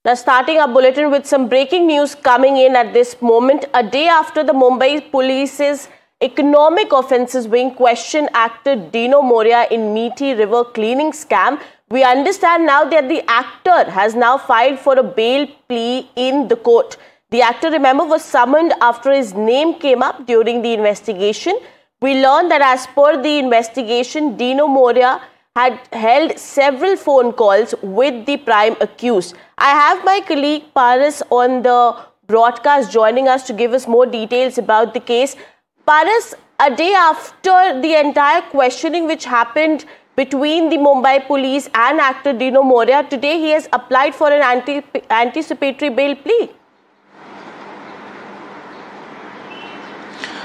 Now, starting our bulletin with some breaking news coming in at this moment. A day after the Mumbai police's economic offences wing questioned actor Dino Moria in Methi River cleaning scam, we understand now that the actor has now filed for a bail plea in the court. The actor, remember, was summoned after his name came up during the investigation. We learned that as per the investigation, Dino Moria had held several phone calls with the prime accused. I have my colleague Paras on the broadcast joining us to give us more details about the case. Paras, a day after the entire questioning which happened between the Mumbai police and actor Dino Moria, today he has applied for an anticipatory bail plea.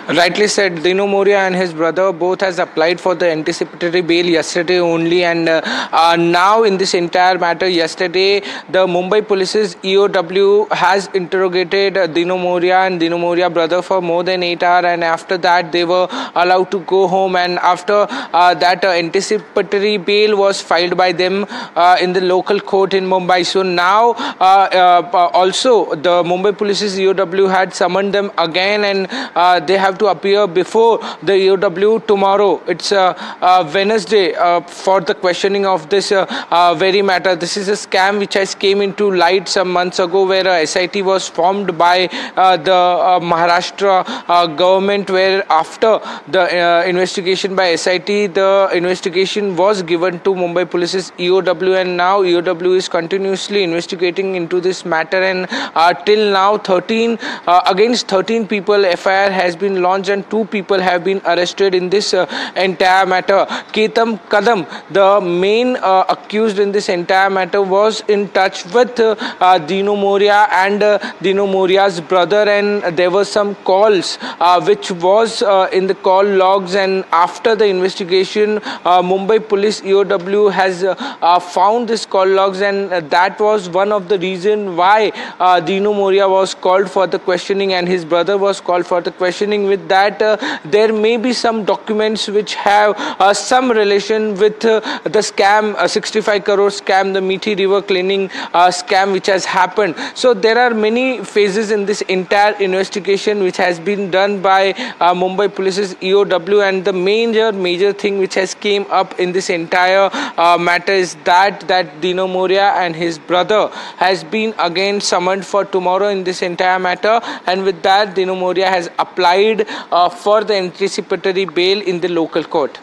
Rightly said, Dino Moria and his brother both has applied for the anticipatory bail yesterday only, and now in this entire matter, yesterday the Mumbai police's EOW has interrogated Dino Moria and Dino Moria brother for more than 8 hours, and after that they were allowed to go home, and after that anticipatory bail was filed by them in the local court in Mumbai. So now also the Mumbai police's EOW had summoned them again, and they have to appear before the EOW tomorrow. It's Wednesday for the questioning of this very matter. This is a scam which has came into light some months ago, where a SIT was formed by the Maharashtra government, where after the investigation by SIT, the investigation was given to Mumbai Police's EOW, and now EOW is continuously investigating into this matter, and till now against 13 people FIR has been launched and 2 people have been arrested in this entire matter. Ketan Kadam, the main accused in this entire matter, was in touch with Dino Moria and Dino Moria's brother, and there were some calls which was in the call logs, and after the investigation Mumbai Police EOW has found this call logs, and that was one of the reason why Dino Moria was called for the questioning and his brother was called for the questioning. With that, there may be some documents which have some relation with the scam, 65 crore scam, the Methi River cleaning scam which has happened. So there are many phases in this entire investigation which has been done by Mumbai Police's EOW, and the major thing which has came up in this entire matter is that Dino Moria and his brother has been again summoned for tomorrow in this entire matter, and with that Dino Moria has applied for the anticipatory bail in the local court.